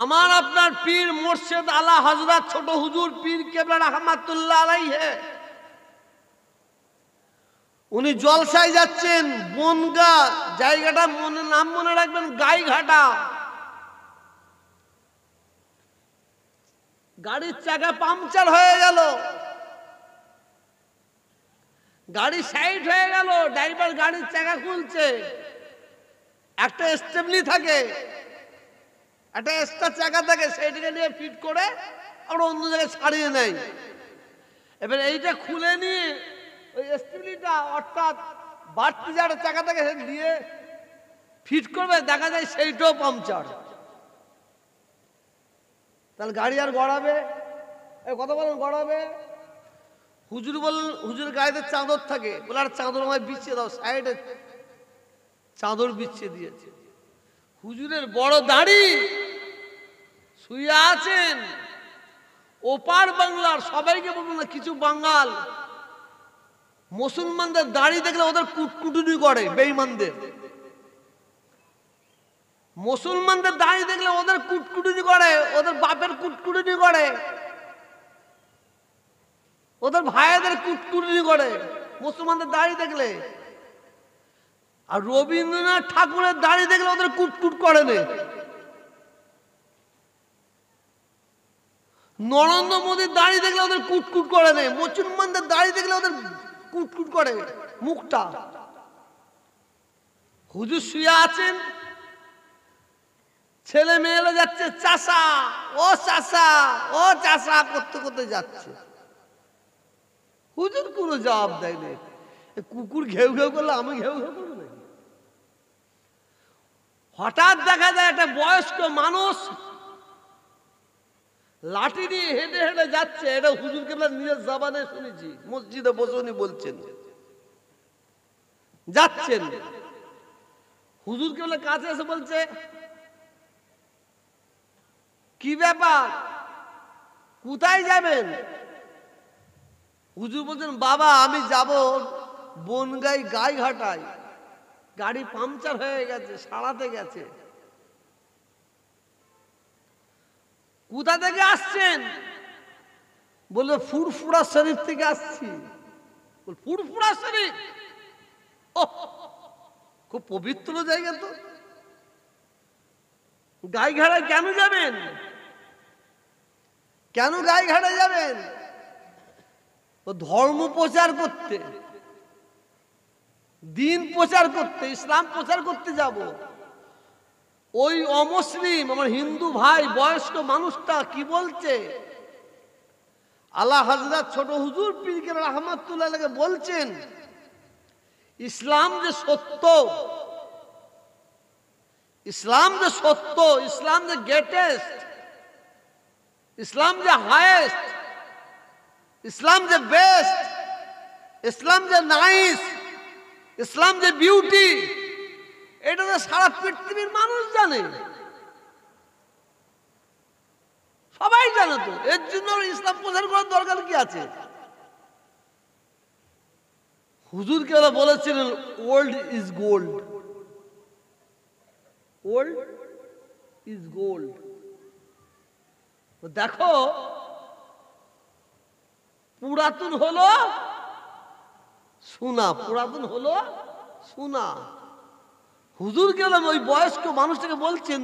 আমার আপনার পীর মুর্শিদ আলা হযরত ছোট হুজুর পীর কেবলা রাহমাতুল্লাহ আলাইহি, উনি জলসায় যাচ্ছেন বনগা, জায়গাটা নাম মনে রাখবেন, গাইঘাটা। গাড়ির চাকা পাংচার হয়ে গেল, গাড়ি সাইড হয়ে গেল, ড্রাইভার গাড়ির চাকা খুলছে। একটা স্টেপনি থাকে, একটা এক্সট্রা চাকা থাকে, সেইটাকে নিয়ে ফিট করে আমরা অন্য জায়গায় ছাড়িয়ে নেই। এবার এইটা খুলে নিয়ে ওই স্টেপনিটা অর্থাৎ বাড়তি যারা চাকা থাকে দিয়ে ফিট করবে, দেখা যায় সেইটাও পাংচার। তাহলে গাড়ি আর গড়াবে? এই কথা বলেন, গড়াবে? হুজুর বললেন, হুজুর গাড়িতে চাদর থাকে, বলে আর চাদর আমায় বিছিয়ে দাও। সাইডে চাদর বিছিয়ে দিয়েছে। হুজুরের বড় দাড়ি, শুয়ে আছেন। ওপার বাংলার সবাইকে বলবো না, কিছু বাঙাল মুসলমানদের দাড়ি দেখলে ওদের কুটকুটুনি করে, বেঈমানদের। মুসলমানদের দাড়ি দেখলে ওদের কুটকুটুনি করে, ওদের বাপের কুটকুটুনি করে, ওদের ভাইদের কুটকুটুনি করে মুসলমানদের দাড়ি দেখলে। আর রবীন্দ্রনাথ ঠাকুরের দাড়ি দেখলে ওদের কুটকুট করে না। নরেন্দ্র মোদীর দাড়ি দেখলে ওদের কুটকুট করে না। মুসলমানদের দাড়ি দেখলে ওদের কুটকুট করে মুখটা। হুজুর শুয়ে আছেন, ছেলে মেয়েরা যাচ্ছে চাষা, ও চাষা, ও চাষা করতে করতে যাচ্ছে। হুজুর কোনো জবাব দেয়নি। কুকুর ঘেউ ঘেউ করলে আমি ঘেউ ঘেউ করবো নাকি? হঠাৎ দেখা যায় একটা বয়স্ক মানুষ লাঠি নিয়ে হেঁটে হেঁটে যাচ্ছে। এটা হুজুর কেবলা নিজের জবানে শুনেছি, মসজিদে বসে উনি বলছেন, যাচ্ছেন। হুজুর কেবলা কাছে এসে বলছে, কি ব্যাপার, কোথায় যাবেন? হুজুর বলছেন, বাবা আমি যাব বনগাই গাইঘাটায়, গাড়ি পাংচার হয়ে গেছে, সারাতে গেছে। কোথা থেকে আসছেন? বললো ফুরফুরা শরীফ থেকে আসছি। ফুরফুরা শরীফ, খুব পবিত্র জায়গা তো। গাইঘাটায় কেন যাবেন? কেন গাইঘাটায় যাবেন? ও ধর্ম প্রচার করতে, দিন প্রচার করতে, ইসলাম প্রচার করতে যাব। ওই অমুসলিম আমার হিন্দু ভাই বয়স্ক মানুষটা কি বলছে, আলা হযরত ছোট হুজুর পীর কেবলা রাহমাতুল্লাহ আলাইহি বলছেন, ইসলাম যে সত্য, ইসলাম যে সত্য, ইসলাম যে গ্রেটেস্ট, ইসলাম যে হাইয়েস্ট, ইসলাম যে বেস্ট, ইসলাম যে নাইস, ইসলাম যে বিউটি, এটা তো সারা পৃথিবীর মানুষ জানে, সবাই জানে। তো এর জন্য ইসলাম প্রচার করার দরকার কি আছে? হুজুর কেবল বলেছিলেন, old is gold, old is gold. দেখো, পুরাতন হলো সোনা, পুরাতন হলো সোনা। হুজুর গেলাম ওই বয়স্ক মানুষটাকে বলছেন,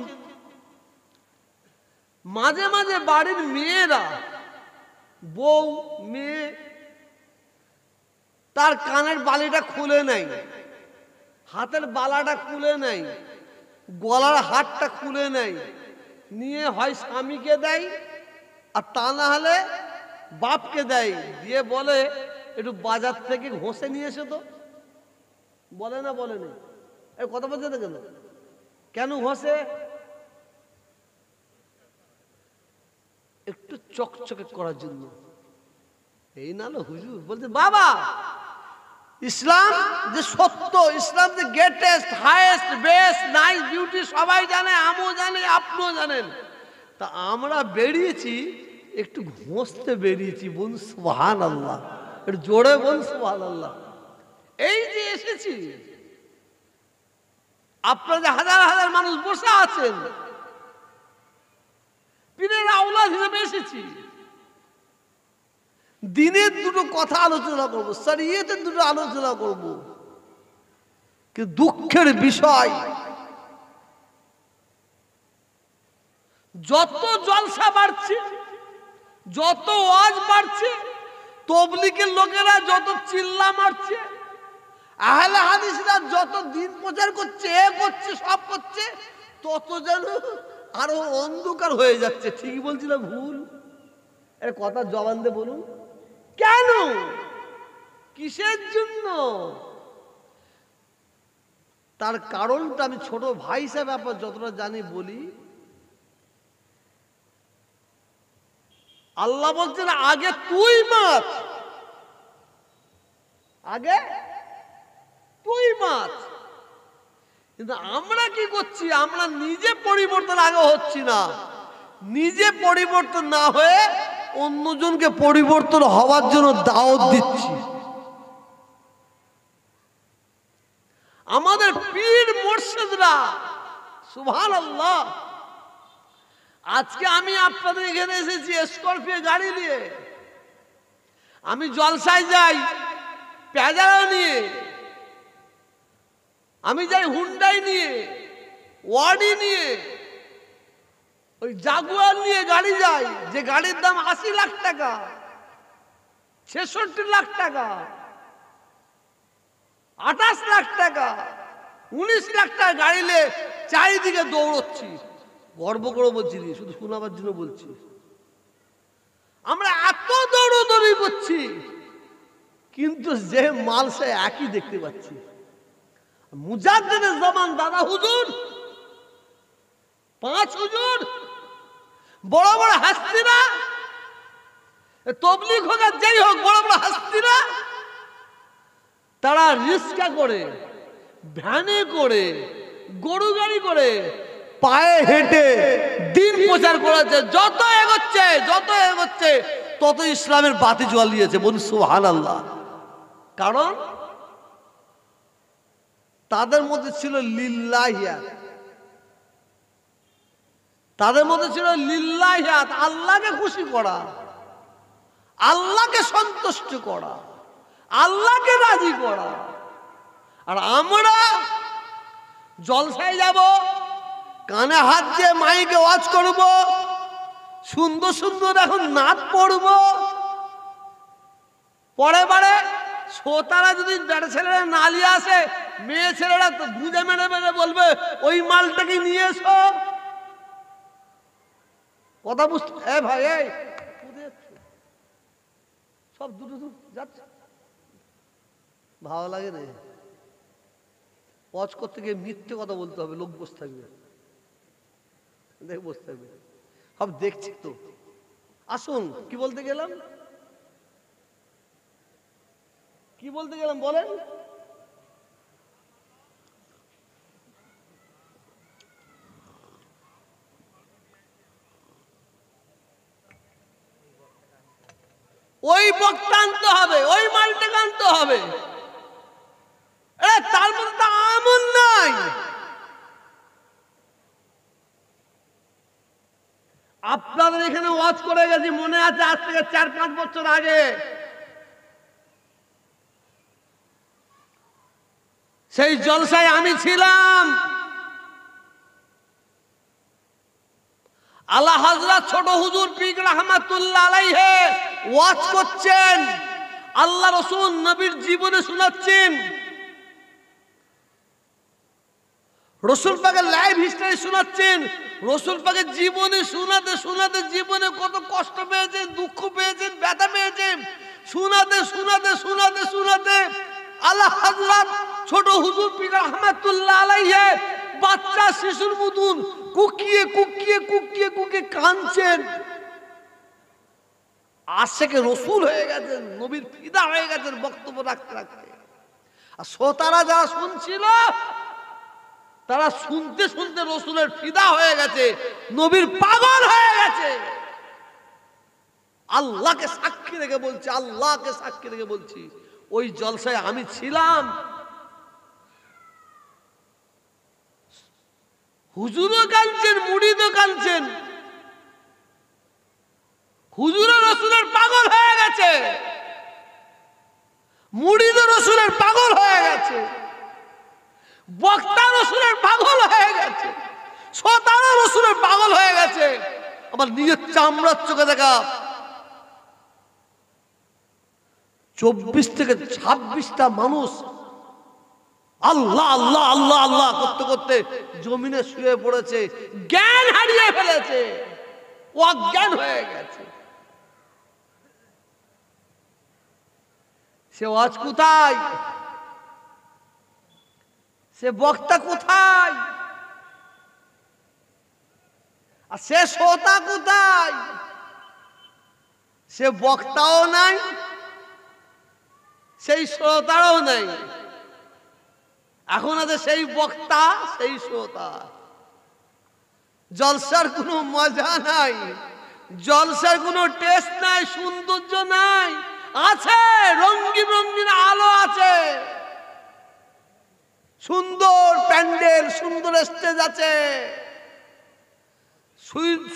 মাঝে মাঝে বাড়ির মেয়েরা, বউ মেয়ে, তার কানের বালিটা খুলে নেয়, হাতের বালাটা খুলে নেয়, গলার হাতটা খুলে নেয়, নিয়ে হয় স্বামীকে দেয়, আর তা না হলে বাপকে দেয়, দিয়ে বলে একটু বাজার থেকে ঘষে নিয়ে এসে। তো বলে না, বলে না? এই কথা বলছে না কেন? কেন ঘষে? একটু চকচকে করার জন্য। এই না হুজুর বলছে, বাবা ইসলাম যে সত্য, ইসলাম যে greatest, highest, best, nice, beauty, সবাই জানে, আমিও জানি, আপনিও জানেন। তা আমরা বেরিয়েছি একটু ঘষতে বেরিয়েছি। বলুন সুবহানাল্লাহ, একটু জোরে বলুন সুবহানাল্লাহ। এই যে এসেছি, আপনারা যে হাজার হাজার মানুষ বসে আছেন, এসেছি, দিনের দুটো কথা আলোচনা করব, শরীয়তের দুটো আলোচনা করব। কিন্তু দুঃখের বিষয়, যত জলসা বাড়ছে, যত ওয়াজ বাড়ছে, তবলিগের লোকেরা যত চিল্লা মারছে, আহলে হাদিসরা যত দিন প্রচার করছে, এ করছে, সব করছে, তত যেন আরো অন্ধকার হয়ে যাচ্ছে। ঠিক বলছি না ভুল? এর কথা জবান দিয়ে বলুন। কেন? কিসের জন্য? তার কারণটা আমি ছোট ভাই হিসেবে আপনার যতটা জানি বলি। আল্লাহ বলছেন আগে তুই মাছ, আগে তুই মাছ। কিন্তু আমরা কি করছি? আমরা নিজে পরিবর্তন আগে হচ্ছি না, নিজে পরিবর্তন না হয়ে অন্যজনকে পরিবর্তন হওয়ার জন্য দাওয়াত দিচ্ছি। আমাদের পীর মুর্শিদরা, সুবহানাল্লাহ, আজকে আমি আপনাদের এখানে এসেছি স্করপিও গাড়ি নিয়ে, আমি জলসায় যাই প্যাজারো নিয়ে, আমি যাই হুন্ডাই নিয়ে, ওয়াডি নিয়ে, ওই জাগুয়ার নিয়ে গাড়ি যাই, যে গাড়ির দাম 80 লাখ টাকা, 66 লাখ টাকা, 28 লাখ টাকা, 19 লাখ টাকা গাড়ি নিয়ে চারিদিকে দৌড়চ্ছি। গর্ব করে বলছি, শুধু শোনাবার জন্য বলছি। আমরা এত দৌড়দৌড়ি করছি, কিন্তু যে মাল সে একই দেখতে পাচ্ছি। মুজাদ্দিদের জামান দাদা হুজুর, 5 হুজুর, বড় বড় হাস্তিরা, তবলিগ হোক আর যাই হোক, বড় বড় হাস্তিরা, তারা রিক্সা করে, ভ্যানে করে, গরু গাড়ি করে, পায়ে হেঁটে দিন প্রচার করেছে। যত এগোচ্ছে তত ইসলামের বাতি জ্বালিয়েছে। বলুন সুবহানাল্লাহ। কারণ তাদের মধ্যে ছিল লিল্লাহিয়াত, তাদের মধ্যে ছিল লিল্লাহিয়াত, আল্লাহকে খুশি করা, আল্লাহকে সন্তুষ্ট করা, আল্লাহকে রাজি করা। আর আমরা জলসায় যাব, কানে হাত দিয়ে মাইকে ওয়াজ করব, সুন্দর সুন্দর এখন নাচ পড়ব, পরে বারে শ্রোতারা যদি বেটা ছেলেরা নালিয়ে আসে, মেয়ে ছেলেরা তো বুঝে মেরে মেরে বলবে ওই মালটাকে নিয়ে এসো। কথা বুঝতে ভাই, এই সব দুটো যাচ্ছে, ভালো লাগে না। ওয়াজ করতে গিয়ে মিথ্যে কথা বলতে হবে, লোক বসে থাকবে, দেখে বসে থাকবে, সব দেখছি তো। আসুন, কি বলতে গেলাম বলেন? ওই বক্তা আনতে হবে, ওই মালটাকে আনতে হবে। তার মধ্যে তো আমল নাই। আপনাদের এখানে ওয়াজ করে গেছি, মনে আছে, আজ থেকে 4-5 বছর আগে। সেই জলসায় আমি ছিলাম। আলা হযরত ছোট হুজুর পীর রাহমাতুল্লাহ আলাইহি ওয়াজ করছেন, আল্লাহ রাসূল নবীর জীবনে শোনাচ্ছেন, রাসূল পাকের লাইফ হিস্টরি শোনাচ্ছেন। রাসূল পাকের জীবনে শোনাতে শোনাতে জীবনে কত কষ্ট পেয়েছেন, দুঃখ পেয়েছেন, ব্যথা পেয়েছেন, শোনাতে শোনাতে শোনাতে শোনাতে আলা হযরত ছোট হুজুর পীর রাহমাতুল্লাহ আলাইহি বাচ্চা শিশুর মতন কুকিয়ে কুকিয়ে কুকিয়ে কুকিয়ে কাঁদছেন। আশেকে রসুল হয়ে গেছেন, নবীর ফিদা হয়ে গেছেন বক্তব্য রাখতে রাখতে। আর শ্রোতারা যারা শুনছিল, তারা শুনতে শুনতে রসুলের ফিদা হয়ে গেছে, নবীর পাগল হয়ে গেছে। আল্লাহকে সাক্ষী রেখে বলছি, আল্লাহকে সাক্ষী রেখে বলছি, ওই জলসায় আমি ছিলাম। হুজুরও কাঁদছেন, মুড়িদও কাঁদছেন। হুজুর রসুলের পাগল হয়ে গেছে, মুরিদ রসুলের পাগল হয়ে গেছে, বক্তা রসুলের পাগল হয়ে গেছে, শ্রোতারা রসুলের পাগল হয়ে গেছে। আমার নিজের চামড়ার চোখে দেখা 24 থেকে 26টা মানুষ আল্লাহ আল্লাহ আল্লাহ আল্লাহ করতে করতে জমিনে শুয়ে পড়েছে, জ্ঞান হারিয়ে ফেলেছে, অজ্ঞান হয়ে গেছে। সে ওয়াজ কোথায়? সে বক্তা কোথায়? আর সে শ্রোতা কোথায়? সে বক্তাও নাই, সেই শ্রোতাও নাই। এখন আছে সেই বক্তা, সেই শ্রোতা। জলসার কোনো মজা নাই, জলসার কোনো টেস্ট নাই, সৌন্দর্য নাই। আছে রঙিন রঙিন আলো আছে, সুন্দর প্যান্ডেল, সুন্দর স্টেজ আছে,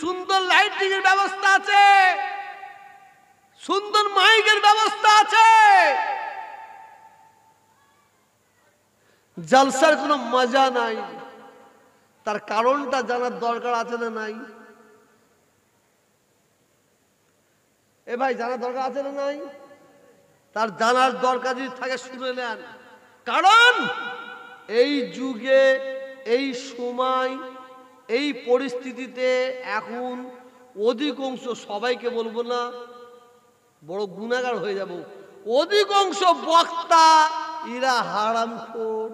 সুন্দর লাইটিং এর ব্যবস্থা আছে, সুন্দর মাইকের ব্যবস্থা আছে। জলসার কোনো মজা নাই। তার কারণটা জানার দরকার আছে না নাই? এ ভাই, জানার দরকার আছে না নাই? তার জানার দরকার যদি থাকে শুনে নেন। কারণ এই যুগে, এই সময়, এই পরিস্থিতিতে এখন অধিকাংশ, সবাইকে বলবো না, বড় গুনাহগার হয়ে যাব, অধিকাংশ বক্তা এরা হারামখোর,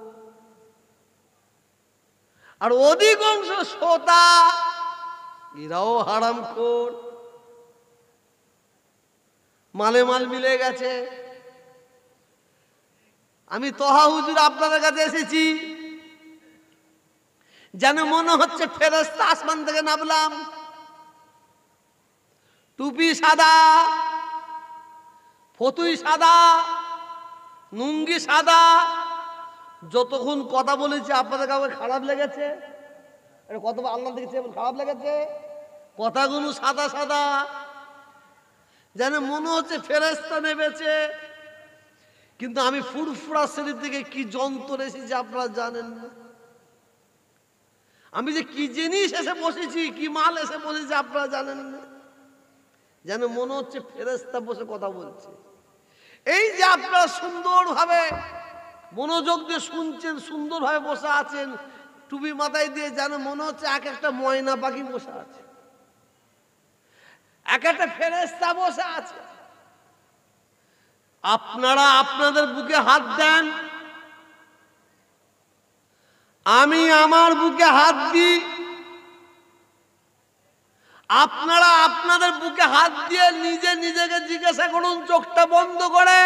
আর অধিকাংশ শ্রোতা এরাও হারামখোর। মালে মাল মিলে গেছে। আমি তোহা হুজুর আপনাদের কাছে এসেছি, যেন মনে হচ্ছে ফেরেশতা আসমান থেকে নামলাম। টুপি সাদা, ফতুই সাদা, লুঙ্গি সাদা। যতক্ষণ কথা বলেছি আপনাদের কাউকে খারাপ লেগেছে? কত আল্লাহ দেখেছে খারাপ লেগেছে? কথাগুলো সাদা সাদা, যেন মনে হচ্ছে ফেরেশতা নেমেছে। কিন্তু আমি ফুরফুরা শরীর থেকে কি যন্ত্র এসেছি আপনারা জানেন না। আমি যে কি জিনিস এসে বসেছি, কি মাল এসে বসেছি আপনারা জানেন না। যেন মনে হচ্ছে ফেরেশতা বসে কথা বলছে। এই যে আপনারা সুন্দরভাবে মনোযোগ দিয়ে শুনছেন, সুন্দরভাবে বসে আছেন, টুপি মাথায় দিয়ে, যেন মনে হচ্ছে এক একটা ময়না পাখি বসে আছে, এক একটা ফেরেশতা বসে আছে। আপনারা আপনাদের বুকে হাত দেন, আমি আমার বুকে হাত দিই। আপনারা আপনাদের বুকে হাত দিয়ে নিজে নিজেকে জিজ্ঞাসা করুন, চোখটা বন্ধ করে।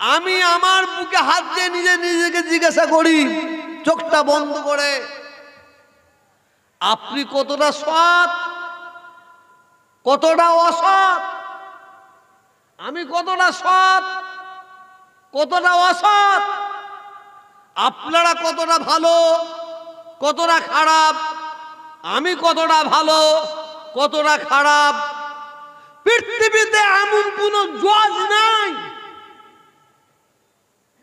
আমি আমার বুকে হাত দিয়ে নিজে নিজেকে জিজ্ঞাসা করি, চোখটা বন্ধ করে, আপনি কতটা সৎ, কতটা অসৎ? আমি কতটা সৎ, কতটা অসৎ? আপনারা কতটা ভালো, কতটা খারাপ? আমি কতটা ভালো, কতটা খারাপ? পৃথিবীতে এমন কোন জজ নাই,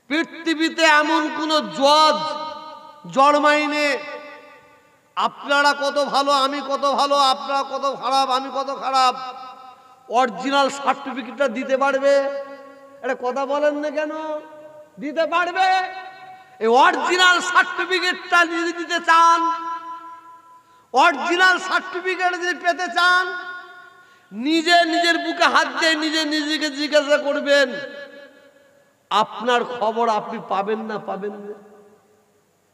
পৃথিবীতে এমন কোন জজ জন্মায়নি। আপনারা কত ভালো, আমি কত ভালো, আপনারা কত খারাপ, আমি কত খারাপ, অরিজিনাল সার্টিফিকেটটা দিতে পারবে? এটা কথা বলেন না কেন? দিতে পারবে? এই অরিজিনাল সার্টিফিকেটটা যদি দিতে চান, অরিজিনাল সার্টিফিকেট যদি পেতে চান, নিজে নিজের বুকে হাত দিয়ে নিজে নিজেকে জিজ্ঞাসা করবেন, আপনার খবর আপনি পাবেন না পাবেন না?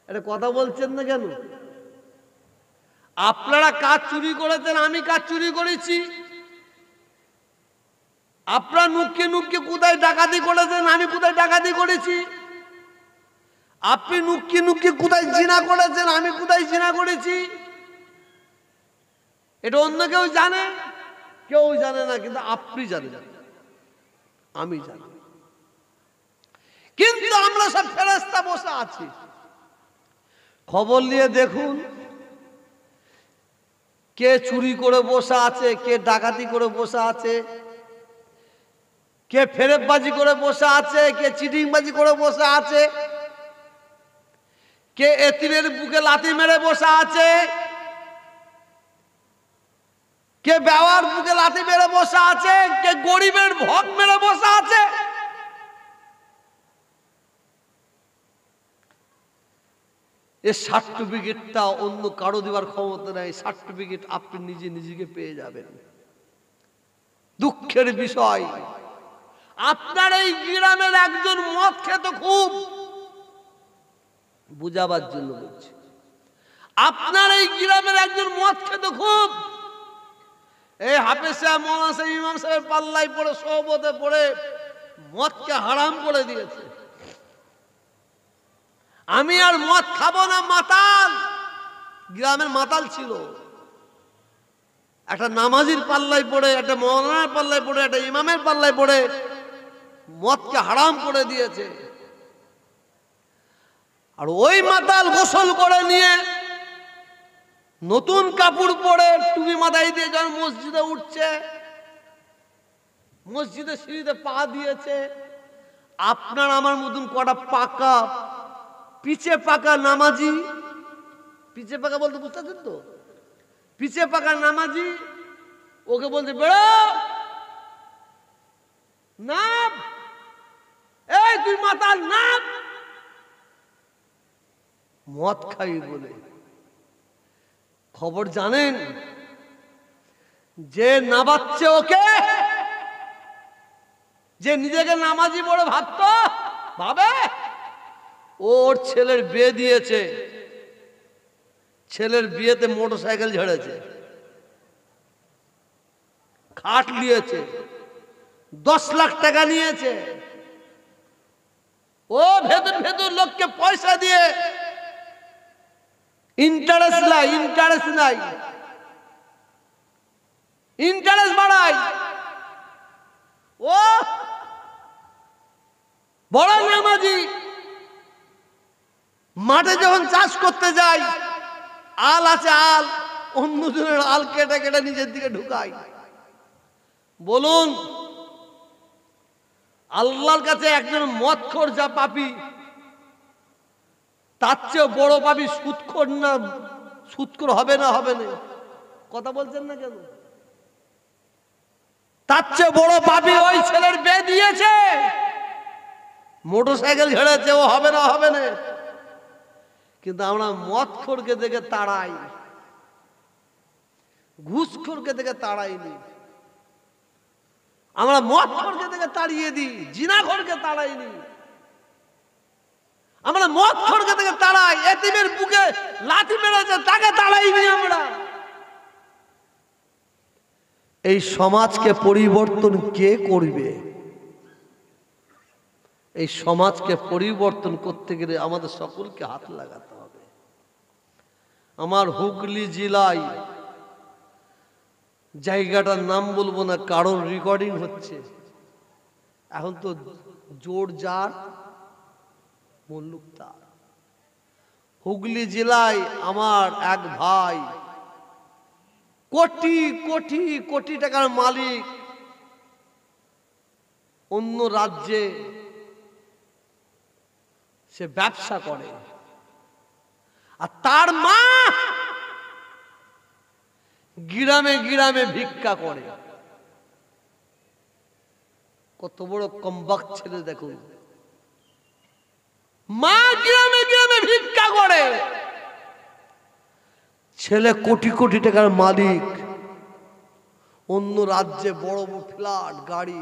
এটা কথা বলছেন না কেন? আপনারা কাজ চুরি করেছেন, আমি কাজ চুরি করেছি। আপনারা নুক্কে নুক্কে কোথায় ডাকাতি করেছেন, আমি কোথায় ডাকাতি করেছি। আপনি নুক্কি নুক্কি কোথায় জিনা করেছেন, আমি কোথায় জিনা করেছি। এটা অন্য কেউ জানে? কেউ জানে না, কিন্তু আপনি জানেন, আমি জানি। কিন্তু আমরা সব ফেরেশতা বসে আছি। খবর নিয়ে দেখুন, কে চুরি করে বসে আছে, কে ডাকাতি করে বসে আছে, কে ফেরেববাজি করে বসে আছে, কে চিটিংবাজি করে বসে আছে, কে এতিমের বুকে লাথি মেরে বসে আছে, কে বেওয়ার বুকে লাথি মেরে বসে আছে, কে গরিবের ভোগ মেরে বসে আছে। এই সার্টিফিকেটটা অন্য কারো দেওয়ার ক্ষমতা নাই। সার্টিফিকেট আপনি নিজে নিজেকে পেয়ে যাবেন। দুঃখের বিষয়, আপনার এই গ্রামের একজন মদ খেত, খুব বুঝাবার জন্য বলছি, আপনার এই গ্রামের একজন মদ খেত খুব, এই হাফেজ সাহেব, মৌলানা সাহেব, ইমাম সাহেবের পাল্লায় পড়ে, সোহবতে পড়ে মদকে হারাম করে দিয়েছে। আমি আর মদ খাবো না, মাতাল, গ্রামের মাতাল ছিল, একটা নামাজির পাল্লায় পড়ে, একটা মৌলানার পাল্লায় পড়ে, একটা ইমামের পাল্লায় পড়ে মদকে হারাম করে দিয়েছে। আর ওই মাতাল গোসল করে নিয়ে নতুন কাপড় পরে টুপি মাথায় দিয়ে যখন মসজিদে উঠছে, মসজিদে সিঁড়িতে পা দিয়েছে, আপনার আমার মতন কটা পাকা পিছে পাকা নামাজি, পিছে পাকা বলতে বুঝতেছেন তো, পিছে পাকা নামাজি ওকে বলছে বেরো, নাম, এই তুই মাতাল, নাম। মদ খাই বলে। খবর জানেন, যে নামাচ্ছে ওকে, যে নিজেকে নামাজি বলে ভাবে, ওর ছেলের বিয়ে দিয়েছে, ছেলের বিয়েতে মোটরসাইকেল ঝেড়েছে, খাট নিয়েছে, 10 লাখ টাকা নিয়েছে। ও ভেতর ভেতর লোককে পয়সা দিয়ে ইন্টারেস্ট বাড়ায়। ও বড় নামাজি, মাঠে যখন চাষ করতে যায়, আল আছে, আল অন্যজনের আল কেটে কেটে নিজের দিকে ঢুকায়। বলুন, আল্লাহর কাছে একজন মদখোর যা পাপী, তার চেয়ে বড় পাপী সুদখোর না? সুদখোর হবে না? কথা বলছেন না কেন? তার চেয়ে বড় পাপী ওই ছেলের বিয়ে দিয়েছে, মোটরসাইকেল ঝেড়েছে, ও হবে না। কিন্তু আমরা মদখোরকে দেখে তাড়াই, ঘুষখোরকে দেখে তাড়াইনি। আমরা মদখোরকে দেখে তাড়িয়ে দিই, জিনাখোরকে তাড়াইনি। আমরা মদখোরকে দেখে তাড়াই, এতিমের বুকে লাথি মেরেছে তাকে তাড়াইনি আমরা। এই সমাজকে পরিবর্তন কে করবে? এই সমাজকে পরিবর্তন করতে গেলে আমাদের সকলকে হাত লাগাতে হবে। আমার হুগলি জেলায়, জায়গাটার নাম বলবো না কারণ রেকর্ডিং হচ্ছে, এখন তো জোর যার মল্লুক তার। হুগলি জেলায় আমার এক ভাই কোটি কোটি কোটি টাকার মালিক, অন্য রাজ্যে সে ব্যবসা করে, আর তার মা গ্রামে গ্রামে ভিক্ষা করে। কত বড় কমবক্ত ছেলে দেখুন, মা গ্রামে গ্রামে ভিক্ষা করে, ছেলে কোটি কোটি টাকার মালিক, অন্য রাজ্যে বড় বড় ফ্ল্যাট, গাড়ি,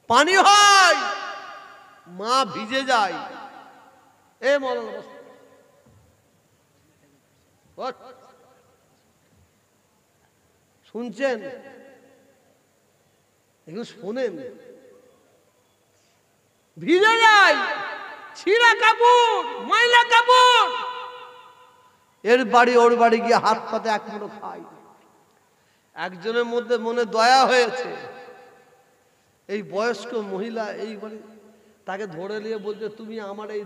পানি হয়, মা ভিজে যায়। এ মৌলানা শুনছেন? এগুলো শোনেন, ভিজে যায়, ছিঁড়া কাপড়, ময়লা কাপড়, এর বাড়ি ওর বাড়ি গিয়ে হাত পাতে এক মুঠো খাই। একজনের মধ্যে মনে দয়া হয়েছে, এই বয়স্ক মহিলা এই বাড়ি, তাকে ধরে নিয়ে বলছে তুমি আমার এই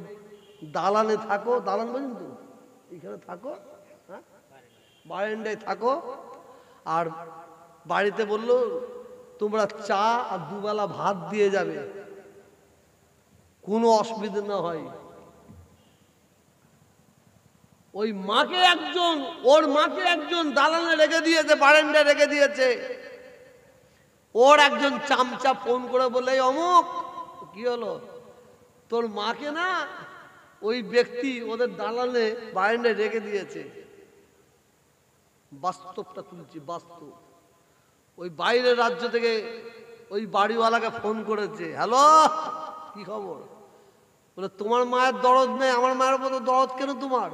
দালানে থাকো, দালান বলছেন তো, এখানে থাকো, হ্যাঁ বারান্দায় থাকো। আর বাড়িতে বললো তোমরা চা আর দুবেলা ভাত দিয়ে যাবে, কোনো অসুবিধা না হয়। ওর মাকে একজন দালানে রেখে দিয়েছে, বারান্দায় রেখে দিয়েছে। ওর একজন চামচা ফোন করে বলে, অমুক কি হলো, তোর মাকে না ওই ব্যক্তি ওদের দালানে বারান্দায় রেখে দিয়েছে। বাস্তবটা তুলছি, বাস্তব। ওই বাইরের রাজ্য থেকে ওই বাড়িওয়ালাকে ফোন করেছে, হ্যালো কি খবর? বলে তোমার মায়ের দরদ নেই, আমার মায়ের মতো দরদ কেন তোমার?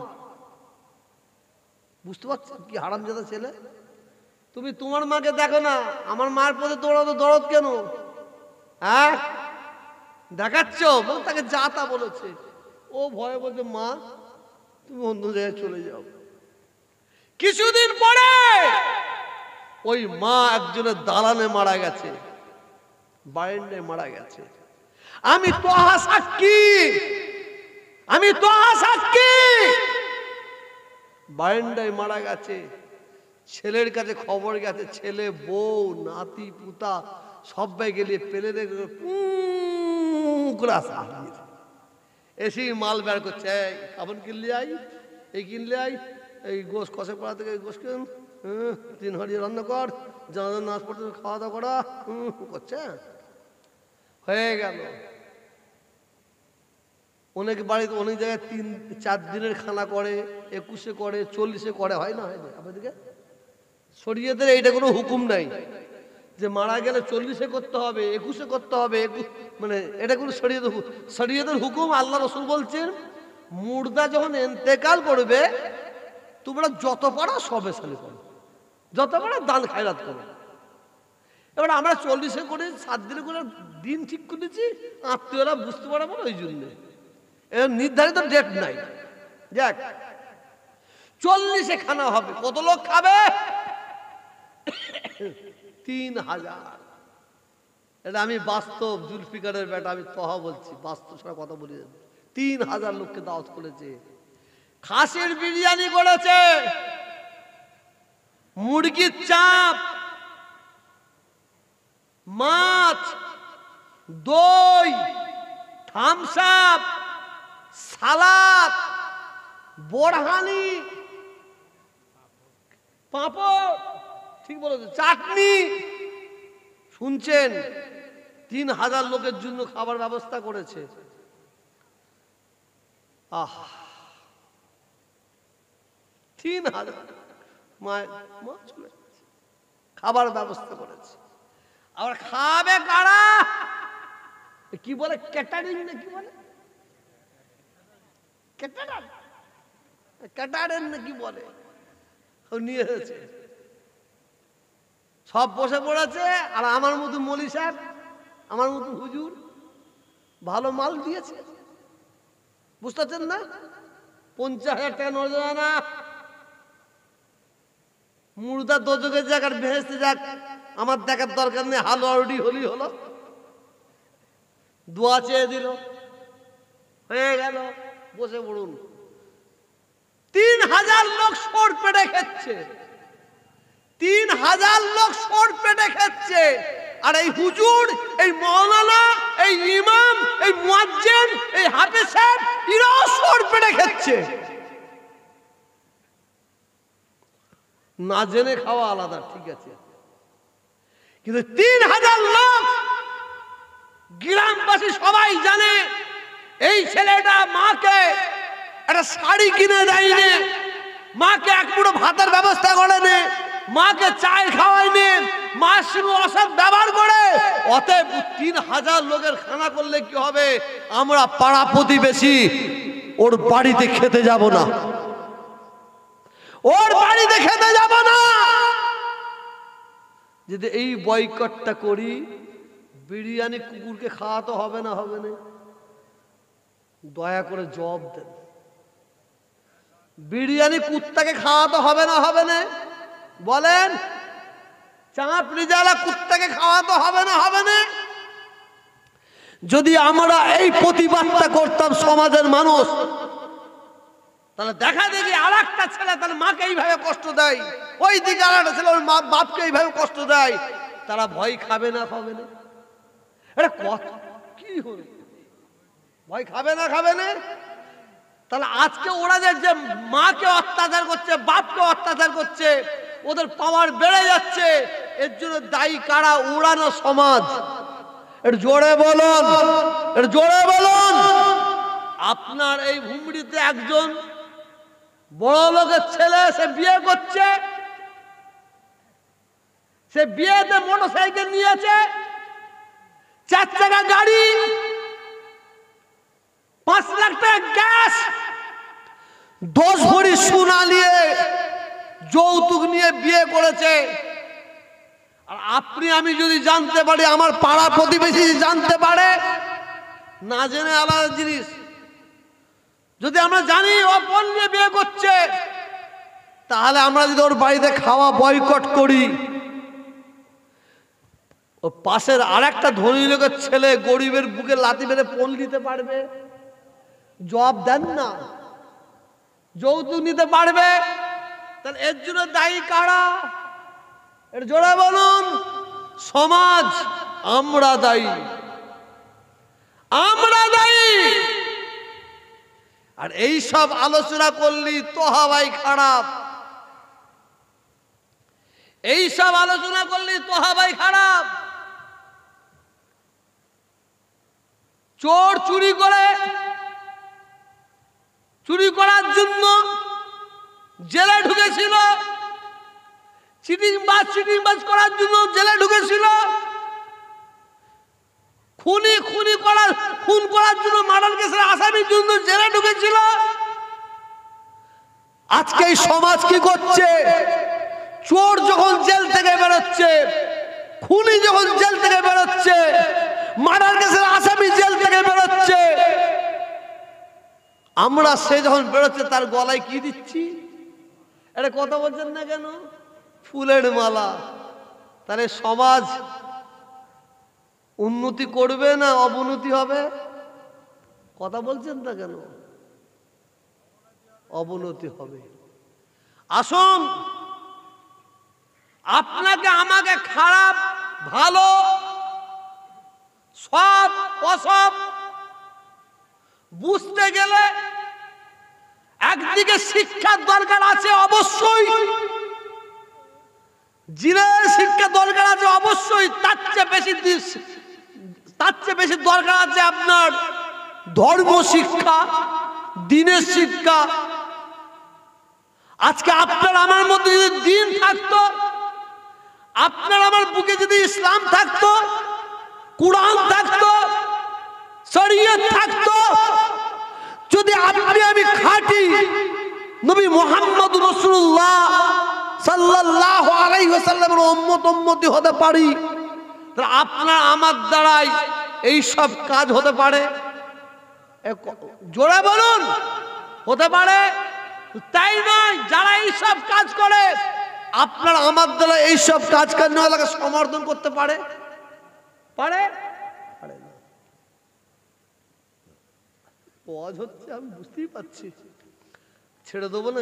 বুঝতে পারছেন কি হারামজাদা ছেলে? তুমি তোমার মাকে দেখো না, আমার মায়ের প্রতি তোমার তো দরদ কেন? হ্যাঁ দেখাচ্ছ? বলে তাকে যা তা বলেছে। ও ভয়ে বলছে, মা তুমি অন্য জায়গায় চলে যাও। কিছুদিন পরে ওই মা একজনের দালানে মারা গেছে, বারান্দায় মারা গেছে। আমি তোহা সাক্ষী, বারান্দায় মারা গেছে। ছেলের কাছে খবর গেছে, ছেলে বউ নাতি পুতা সবাই গেলে পেলে এসে মাল বের করছে, খাবার কিনলে আই, এই কিনলে আই, এই গোশ কষে পড়া থেকে গোশ কিন, 3 হাঁড়ি রান্না কর, জানাজার নাচ পড়তে খাওয়া দাওয়া করা করছে। হয়ে গেল। অনেক বাড়িতে অনেক জায়গায় 3-4 দিনের খানা করে, 21-এ করে, 40-এ করে, হয় না? হয়নি আপনাদেরকে? শরীয়তের এইটা কোনো হুকুম নাই যে মারা গেলে 40-এ করতে হবে, 21-এ করতে হবে, মানে এটা কোনো শরীয়তের হুকুম। আল্লাহ রসুল বলছেন মুর্দা যখন ইন্তেকাল করবে তোমরা যত পারো সবে সালে করো, যত পারো দান খায়রাত করো। এবার আমরা 40-এ করে 7 দিনে করে দিন ঠিক করেছি, আত্মীয়রা বুঝতে পারবো না, ওই জন্যে এর নির্ধারিত ডেট নাই। যাক 40-এ খানা হবে। কত লোক খাবে? 3000। এটা আমি বাস্তব, জুলফিকারের বেটা, আমি তহা বলছি, বাস্তব ছাড়া কথা বলি। 3000 লোককে দাওয়াত করেছে, খাসির বিরিয়ানি করেছে, মুরগির চাপ, মাছ, দই, থামস আপ, সালাদ, বোরহানি, পাঁপড়, ঠিক বলেছে, চাটনি। শুনছেন? 3000 লোকের জন্য খাবার ব্যবস্থা করেছে। আহ 3000 খাবার ব্যবস্থা করেছে। আবার খাবে কারা? কি বলে ক্যাটারিং না কি বলে? ক্যাটারিং না কি বলে? নিয়ে এসেছে, সব বসে পড়েছে। আর আমার মতো মলি সাহেব, আমার মতো হুজুর ভালো মাল দিয়েছে। বুঝতে পারছেন না? 50,000 টাকা নজরানা। মুর্দা দোজকে যাক আর ভেসতে যাক, আমার দেখার দরকার নেই। হালো আরডি হলি হলো, দোয়া চেয়ে দিল, হয়ে গেল। বসে পড়ুন। 3000 লোক সর পেটে খাচ্ছে, 3000 লোক সর পেটে খাচ্ছে। আর এই হুজুর, এই মাওলানা, এই ইমাম, এই মুয়াজ্জিন, এই হাফেজ সাহেব, এরাও সর পেটে খাচ্ছে। না জেনে খাওয়া আলাদা, ঠিক আছে, কিন্তু 3000 লোক, গ্রামবাসী সবাই জানে এই ছেলেটা মাকে একটা শাড়ি কিনে দেয়নি, মাকে এক মুঠো ভাতের ব্যবস্থা করেনি, মাকে চায় খাওয়ায়নি, মার সঙ্গে অসৎ ব্যবহার করে। অতএব 3000 লোকের খানা করলে কি হবে? আমরা পাড়া প্রতিবেশী ওর বাড়িতে খেতে যাব না, ওর বাড়িতে খেতে যাব না। যদি এই বয়কটটা করি, বিরিয়ানি কুকুরকে খাওয়াতে হবে না? হবে না? দয়া করে জবাব দেন। বিরিয়ানি কুত্তাকে খাওয়াতে হবে না? হবে না? বলেন। চাপ রিজালা কুত্তাকে খাওয়াতে হবে না? হবে না? যদি আমরা এই প্রতিবাদটা করতাম, সমাজের মানুষ তাহলে দেখা দেখি আর একটা ছেলে তার মাকে এইভাবে কষ্ট দেয়, ওই দিকে আর একটা ছেলে ওর বাপকে এইভাবে কষ্ট দেয়, তারা ভয় খাবে না খাবে না? এটা কত কি হল, ভয় খাবে না খাবে না? তাহলে আজকে ওরা যে মাকে অত্যাচার করছে, বাপকে অত্যাচার করছে, ওদের পাওয়ার বেড়ে যাচ্ছে, এর জন্য দায়ী কারা? উড়ানো সমাজ। এর জোরে বলুন, এর জোরে বলুন। আপনার এই ভূমিতে একজন বড় লোকের ছেলে, সে বিয়ে করছে, সে বিয়েতে মোটরসাইকেল নিয়েছে, 4 চাকা গাড়ি, 5 লাখ টাকা গ্যাস, 10 ভরি সোনা নিয়ে যৌতুক নিয়ে বিয়ে করেছে। আর আপনি আমি যদি জানতে পারি, আমার পাড়া প্রতিবেশী জানতে পারে, না জেনে আলাদা জিনিস, যদি আমরা জানি ও বোন নিয়ে বিয়ে করছে, তাহলে আমরা যদি ওর বাড়িতে খাওয়া বয়কট করি, ও পাশের আর একটা ধনী লোকের ছেলে গরিবের বুকে লাথি মেরে পোল দিতে পারবে? জবাব দেন না। যৌতুক নিতে পারবে? তাহলে এর জন্য দায়ী কারা? এর জোরে বলুন। সমাজ। আমরা দায়ী, আমরা দায়ী। আর এই সব আলোচনা করলি তো হাওয়াই খারাপ, এই সব আলোচনা করলি তো হাওয়াই খারাপ। চোর চুরি করে, চুরি করার জন্য জেলে ঢুকেছিল, চিটিংবাজ করার জন্য জেলে ঢুকেছিল, খুন করার জন্য, মার্ডার কেসের আসামির জন্য জেলে ঢুকেছিল। আজকে এই সমাজ কি করছে? চোর যখন জেল থেকে বেরোচ্ছে, খুনি যখন জেল থেকে বেরোচ্ছে, মার্ডার কেসের আসামি জেল থেকে বেরোচ্ছে, আমরা সে যখন বেরোচ্ছে তার গলায় কি দিচ্ছি? এটা কথা বলছেন না কেন? ফুলের মালা। তাহলে সমাজ উন্নতি করবে না অবনতি হবে? কথা বলছেন না কেন? অবনতি হবে। আসুন, আপনাকে আমাকে খারাপ ভালো সব অসব বুঝতে গেলে একদিকে শিক্ষার দরকার আছে অবশ্যই, জিনের শিক্ষা দরকার আছে অবশ্যই, তার চেয়ে বেশি দরকার আছে আপনার ধর্ম শিক্ষা, দ্বীনের শিক্ষা। আজকে আপনার আমার মধ্যে যদি দ্বীন থাকতো, আপনার আমার বুকে যদি ইসলাম থাকতো, কুরআন থাকতো, শরীয়ত থাকতো, যদি আপনি আমি খাঁটি নবী মুহাম্মদ রাসূলুল্লাহ সাল্লাল্লাহু আলাইহি ওয়াসাল্লামের উম্মতি হতে পারি, তাহলে আপনার আমার দ্বারাই এই সব কাজ হতে পারে। জোরে বলুন, হতে পারে? তাই নয়, যারা এই সব কাজ করে আপনার আমার দ্বারা এই সব কাজ কারণে সমর্থন করতে পারে? পারে? পারে না। পজ হচ্ছে, আমি বুঝতেই পারছি। ছেড়ে দেবো না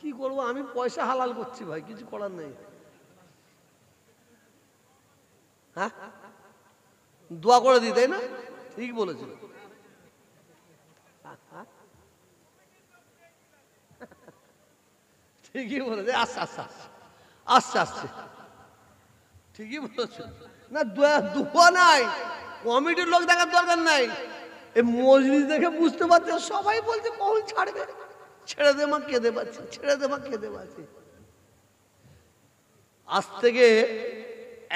কি করবো? আমি পয়সা হালাল করছি ভাই, কিছু করার নেই। হ্যাঁ, দোয়া করে দিই, তাই না? ঠিক বলেছেন। ঠিকই বলেছে। আচ্ছা আচ্ছা আচ্ছা আচ্ছা, ঠিকই বলেছেন। না দোয়া নাই, কমিটির লোক দেখার দরকার নাই। এই মজলিস দেখে বুঝতে পারছে, সবাই বলছে কখন ছাড়বে, ছেড়ে দে মা, কেঁদে পাচ্ছি, ছেড়ে দে মা, কেঁদে পাচ্ছি। আজ থেকে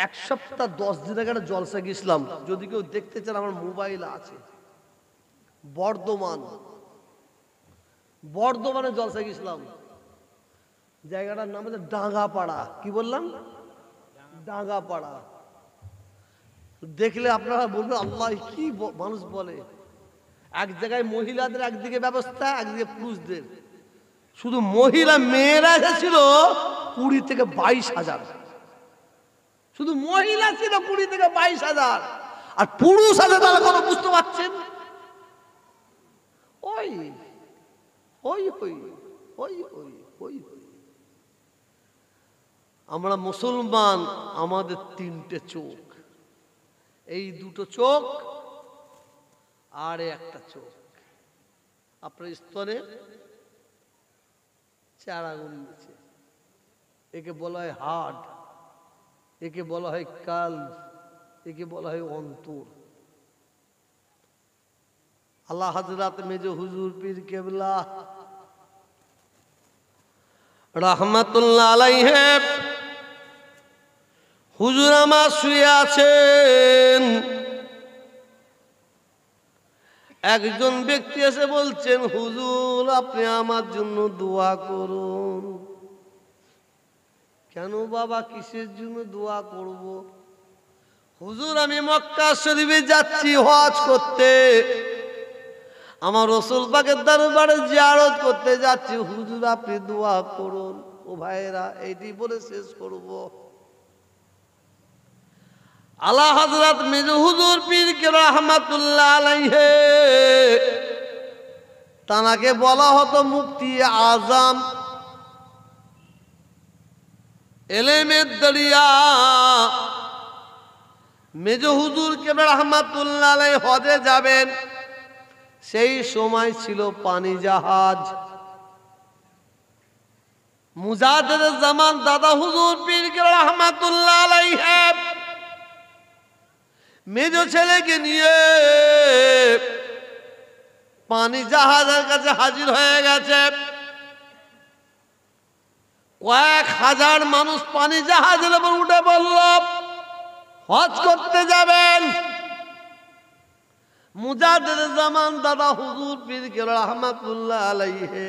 1 সপ্তাহ 10 দিন আগে একটা জলসা গেছিলাম, যদি কেউ দেখতে চান আমার মোবাইল আছে। বর্ধমানে জলসা গেছিলাম, জায়গাটার নাম হচ্ছে ডাঙ্গাপাড়া। কি বললাম? ডাঙ্গাপাড়া। দেখলে আপনারা বলবেন আল্লাহ কি মানুষ বলে। এক জায়গায় মহিলাদের একদিকে ব্যবস্থা, একদিকে পুরুষদের। শুধু মহিলা মেয়েরা এসেছিল 20 থেকে 22,000। শুধু মহিলা ছিল 20 থেকে 22,000, আর পুরুষ আছে তারা কত বুঝতে পারছেন? ওই হই হই হই হই হই হই। আমরা মুসলমান, আমাদের তিনটে চোখ, এই দুটো চোখ আর একটা চোখ আপনার স্তনে 4 আঙুল নিচে, একে বলা হয় হার্ট, একে বলা হয় কাল্ব, একে বলা হয় অন্তর। আল্লাহ হযরত মেজো হুজুর পীর কেবলা রাহমাতুল্লাহ আলাইহি, হুজুর আমার শুয়ে আছেন, একজন ব্যক্তি এসে বলছেন, হুজুর আপনি আমার জন্য দোয়া করুন। কেন বাবা, কিসের জন্য দোয়া করব? হুজুর আমি মক্কা শরীফে যাচ্ছি হজ করতে, আমার রাসূল পাকের দরবারে জিয়ারত করতে যাচ্ছি, হুজুর আপনি দোয়া করুন। ও ভাইরা, এইটি বলে শেষ করব। আল্লাহ হযরত মেজো হুজুর পীর রাহমাতুল্লাহ আলাইহি, তানাকে বলা হতো মুফতি আজম, এলেমের দরিয়া। মেজো হুজুর কেবলা রাহমাতুল্লাহ আলাইহি হজে যাবেন, সেই সময় ছিল পানি জাহাজ। মুজাদ্দিদ জামান দাদা হুজুর পীর রাহমাতুল্লাহ আলাইহি মেজো ছেলেকে নিয়ে পানি জাহাজের কাছে হাজির হয়ে গেছে। কয়েক হাজার মানুষ পানি জাহাজের উপর উঠে বলল হজ করতে যাবেন। মুজাদ্দিদ জামান দাদা হুজুর পীর রাহমাতুল্লাহ আলাইহি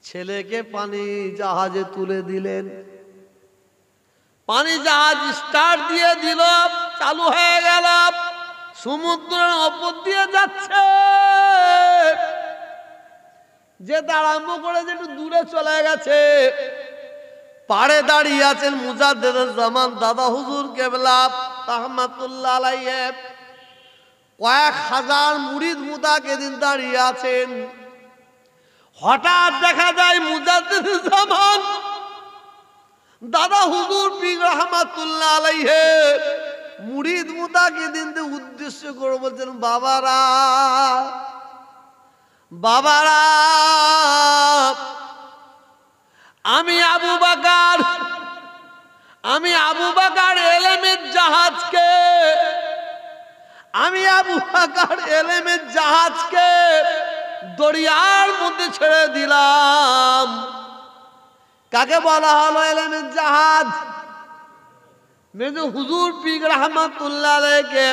ছেলেকে পানি জাহাজে তুলে দিলেন। পানি জাহাজ স্টার্ট দিয়ে দিল, চালু হয়ে গেল, সমুদ্রের উপর দিয়ে যাচ্ছে। যেতে আরম্ভ করেছে, একটু দূরে চলে গেছে, পাড়ে দাঁড়িয়ে আছেন মুজাদ্দিদ জামান দাদা হুজুর কেবলা রাহমাতুল্লাহ আলাইহি, কয়েক হাজার মুরিদ মুতাকিদিন দাঁড়িয়ে আছেন। হঠাৎ দেখা যায় মুজাদ্দিদ জামান দাদা হুজুর পীর রাহমাতুল্লাহ আলাইহি মুরিদ মুতাকিদিনদের উদ্দেশ্য করে বলছেন, বাবারা বাবারা, আমি আবু বকর এলেমের জাহাজকে, আমি আবু বকর এলেমের জাহাজকে দরিয়ার মধ্যে ছেড়ে দিলাম। কাকে বলা হলো এলেমের জাহাজ? মেজো হুজুর পীর রাহমাতুল্লাহ আলাইহি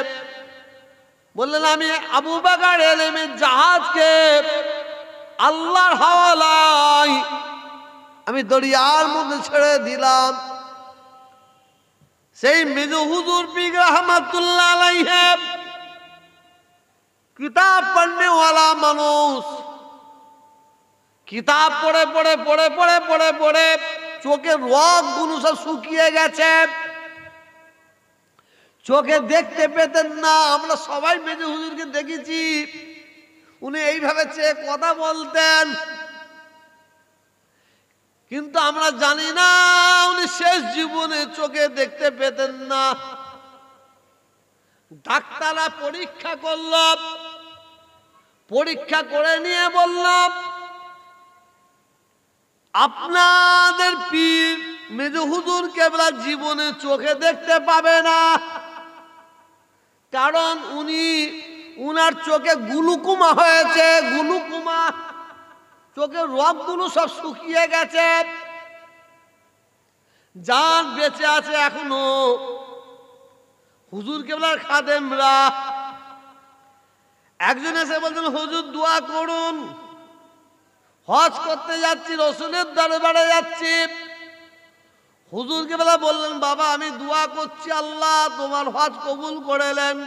বললেন, আমি আবু বকর এলেমের জাহাজকে আল্লাহর হাওয়ালায় আমি দরিয়ার মধ্যে ছেড়ে দিলাম। সেই মেজো হুজুর পীর রাহমাতুল্লাহ আলাইহি কিতাব পড়নেওয়ালা মানুষ, কিতাব পড়ে পড়ে পড়ে পড়ে পড়ে পড়ে চোখের রগগুলো সব শুকিয়ে গেছে, চোখে দেখতে পেতেন না। আমরা সবাই মেজো হুজুরকে দেখেছি, উনি এইভাবে চেয়ে কথা বলতেন, কিন্তু আমরা জানি না উনি শেষ জীবনে চোখে দেখতে পেতেন না। ডাক্তাররা পরীক্ষা করল, পরীক্ষা করে নিয়ে বলল, আপনাদের পীর মেজো হুজুর কেবলা জীবনে চোখে দেখতে পাবে না, কারণ উনার চোখে গ্লুকোমা হয়েছে, গ্লুকোমা, চোখের রগগুলো সব শুকিয়ে গেছে, জান বেঁচে আছে এখনো হুজুর কেবলার খাদেমরা। একজন এসে বলছেন, হুজুর দোয়া করুন, হজ করতে যাচ্ছি, রাসূলের দরবারে যাচ্ছি। হুজুর কেবলা বললেন, বাবা আমি দোয়া করছি, আল্লাহ তোমার হজ কবুল করেলেন,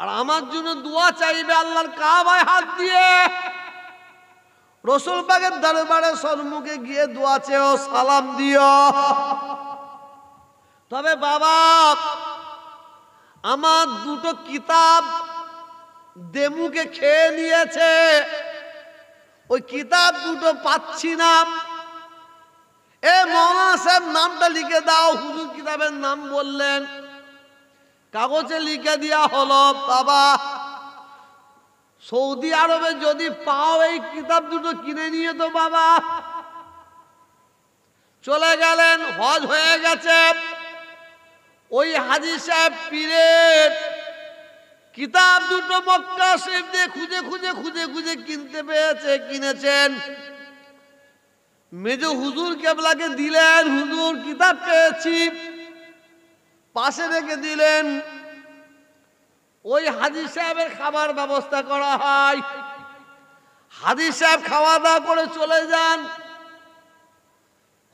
আর আমার জন্য দোয়া চাইবে আল্লাহর কাবায় হাত দিয়ে। রাসূল পাকের দরবারে সম্মুখে গিয়ে দোয়া চেয়েও সালাম দিও। তবে বাবা আমার দুটো কিতাব দেমুকে খেয়ে নিয়েছে, ওই কিতাব দুটো পাচ্ছি না। এ মৌলানা সাহেব নামটা লিখে দাও। হুজুর কিতাবের নাম বললেন, কাগজে লিখে দেওয়া হলো। বাবা, সৌদি আরবে যদি পাও এই কিতাব দুটো কিনে নিয়ে তো বাবা। চলে গেলেন, হজ হয়ে গেছে। ওই হাজী সাহেব পীরের কিতাব দুটো মক্কা শরীফ দিয়ে খুঁজে খুঁজে খুঁজে খুঁজে কিনতে পেয়েছে, কিনেছেন। মেজো হুজুর কেবলাকে দিলেন, হুজুর কিতাব পেয়েছি, পাশে রেখে দিলেন। ওই হাজী সাহেবের খাবার ব্যবস্থা করা হয়। হাজী সাহেব খাওয়া দাওয়া করে চলে যান।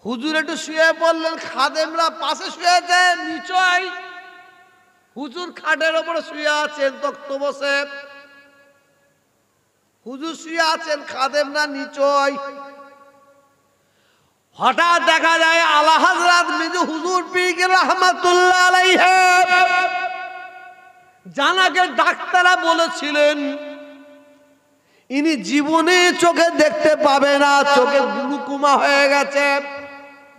হুজুর একটু শুয়ে পড়লেন, খাদেমরা পাশে শুয়েছে নিচয়। হুজুর খাটের ওপরে শুয়ে আছেন, তখ্ত বসে হুজুর শুয়ে আছেন, খাদেমরা নিচয়। হঠাৎ দেখা যায় আলা হযরত মির্জা হুজুর পীর রাহমাতুল্লাহ আলাইহি জানাকে ডাক্তাররা বলেছিলেন ইনি জীবনে চোখে দেখতে পাবে না, চোখে গ্লুকোমা হয়ে গেছে,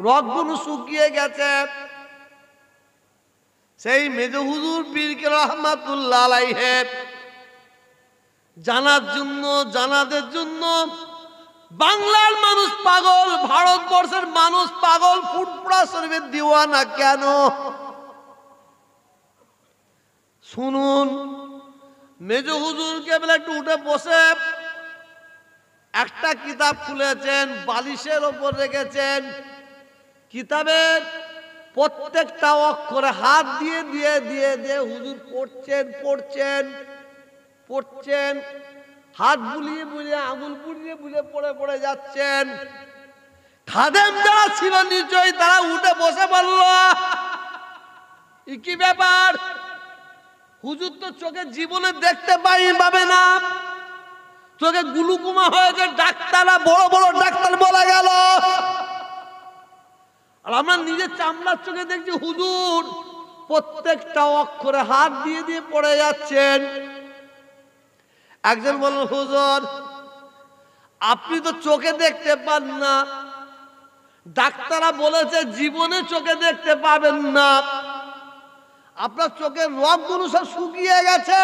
রগগুলো শুকিয়ে গেছে। সেই মেজো হুজুর পীর রাহমাতুল্লাহ আলাইহি জানার জন্য, জানাদের জন্য বাংলার মানুষ পাগল, ভারতবর্ষের মানুষ পাগল, ফুরফুরা শরীফের দিওয়ানা কেন? শুনুন, মেজো হুজুর কেবল একটু উঠে বসে একটা কিতাব খুলেছেন, বালিশের ওপর রেখেছেন। কিতাবের প্রত্যেকটা অক্ষরে হাত দিয়ে দিয়ে দিয়ে দিয়ে হুজুর পড়ছেন পড়ছেন পড়ছেন, হাত বুলিয়ে বুলিয়ে আঙুল বুলিয়ে বুলিয়ে পড়ে পড়ে যাচ্ছেন। খাদেম যারা ছিল নিশ্চয়ই তারা উঠে বসে বলল, কি ব্যাপার? হুজুর তো চোখে জীবনে দেখতে পাবে না, চোখে গ্লুকোমা হয়েছে, ডাক্তাররা বড় বড় ডাক্তার বলে গেল, আর আমরা নিজের চামড়ার চোখে দেখছি হুজুর প্রত্যেকটা অক্ষরে হাত দিয়ে দিয়ে পড়ে যাচ্ছেন। একজন বলল, হুজুর আপনি তো চোখে দেখতে পান না, ডাক্তাররা বলেছে জীবনে চোখে দেখতে পাবেন না, আপনার চোখের রগগুলো সব শুকিয়ে গেছে।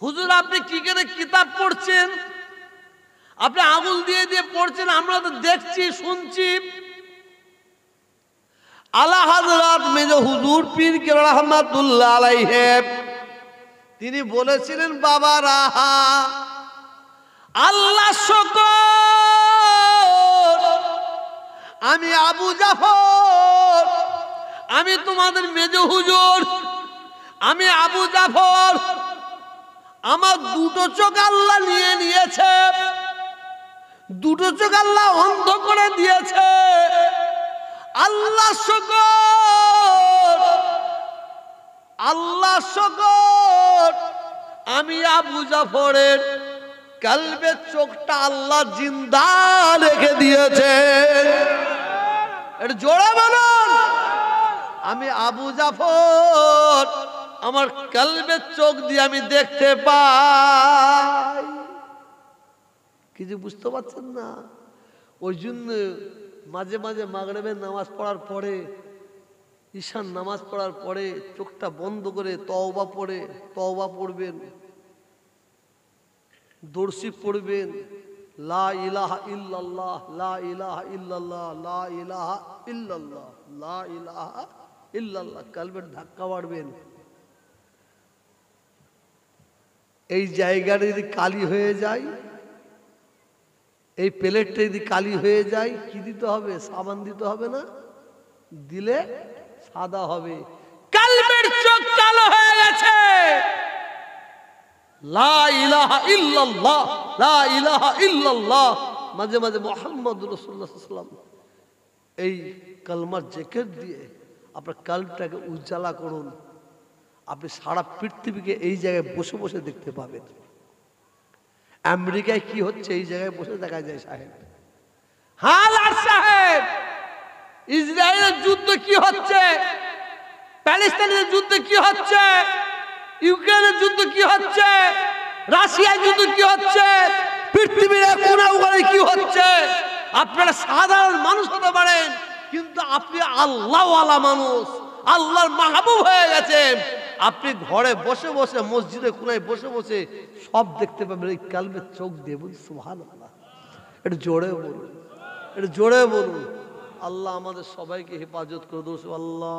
হুজুর আপনি কি করে কিতাব পড়ছেন? আপনি আঙুল দিয়ে দিয়ে পড়ছেন, আমরা তো দেখছি শুনছি। আলা হযরত মেজো হুজুর পীর রাহমাতুল্লাহ আলাইহি তিনি বলেছিলেন, বাবা রাহা আল্লাহ শুকর, আমি আবু জাফর, আমি তোমাদের মেজো হুজুর, আমি আবু জাফর, আমার দুটো চোখ আল্লাহ নিয়ে নিয়েছে, দুটো চোখ আল্লাহ অন্ধ করে দিয়েছে। আল্লাহ শুকর, আল্লাহ শুকর, আমি আবু জাফরের কলবের চোখটা আল্লাহ জিন্দা রেখে দিয়েছে। এটা জোরে বলুন, আমি আবু জাফর, আমার কলবের চোখ দিয়ে আমি দেখতে পাই। কিছু বুঝতে পারছেন না? ওই জন্য মাঝে মাঝে মাগরিবের নামাজ পড়ার পরে, ঈশান নামাজ পড়ার পরে চোখটা বন্ধ করে তওবা পড়বেন, দর্শি পড়বেন, লা ইলাহা ইল্লাল্লাহ, লা ইলাহা ইল্লাল্লাহ, লা ইলাহা ইল্লাল্লাহ, লা ইলাহা ইল্লাল্লাহ, কলবের ধাক্কা মারবেন। এই জায়গাটা যদি কালি হয়ে যায়, এই প্লেটটা যদি কালি হয়ে যায়, কি দিতে হবে? সাবান দিতে হবে না? দিলে সাদা হবে। কলবের চোখ কালো হয়ে গেছে, লা ইলাহা ইল্লাল্লাহ, লা ইলাহা ইল্লাল্লাহ, মাঝে মাঝে মুহাম্মদুর রাসূলুল্লাহ সাল্লাল্লাহু আলাইহি ওয়াসাল্লাম এই কালমার জিকির দিয়ে আপনার কলবটাকে উজ্জ্বলা করুন। আপনি সারা পৃথিবীকে এই জায়গায় বসে বসে দেখতে পাবেন। আমেরিকায় কি হচ্ছে এই জায়গায় বসে দেখা যায় সাহেব। হাল আর সাহেব, ইসরায়েলের যুদ্ধ কি হচ্ছে, প্যালেস্টাইনের যুদ্ধ কি হচ্ছে, ইউক্রেনের যুদ্ধ কি হচ্ছে, রাশিয়ার যুদ্ধ কি হচ্ছে, পৃথিবীর কোনায় কোনায় কি হচ্ছে, আপনারা সাধারণ মানুষ হতে পারেন, কিন্তু আপনি আল্লাহওয়ালা মানুষ, আল্লাহর মাহবুব হয়ে গেছেন। আপনি ঘরে বসে বসে, মসজিদে কোনায় বসে বসে সব দেখতে পাবেন এই কালবের চোখ দিয়ে। বলি সুবহানাল্লাহ, একটু জোরে বলুন, একটু জোরে বলুন। আল্লাহ আমাদের সবাইকে হেফাজত করে দোষ। আল্লাহ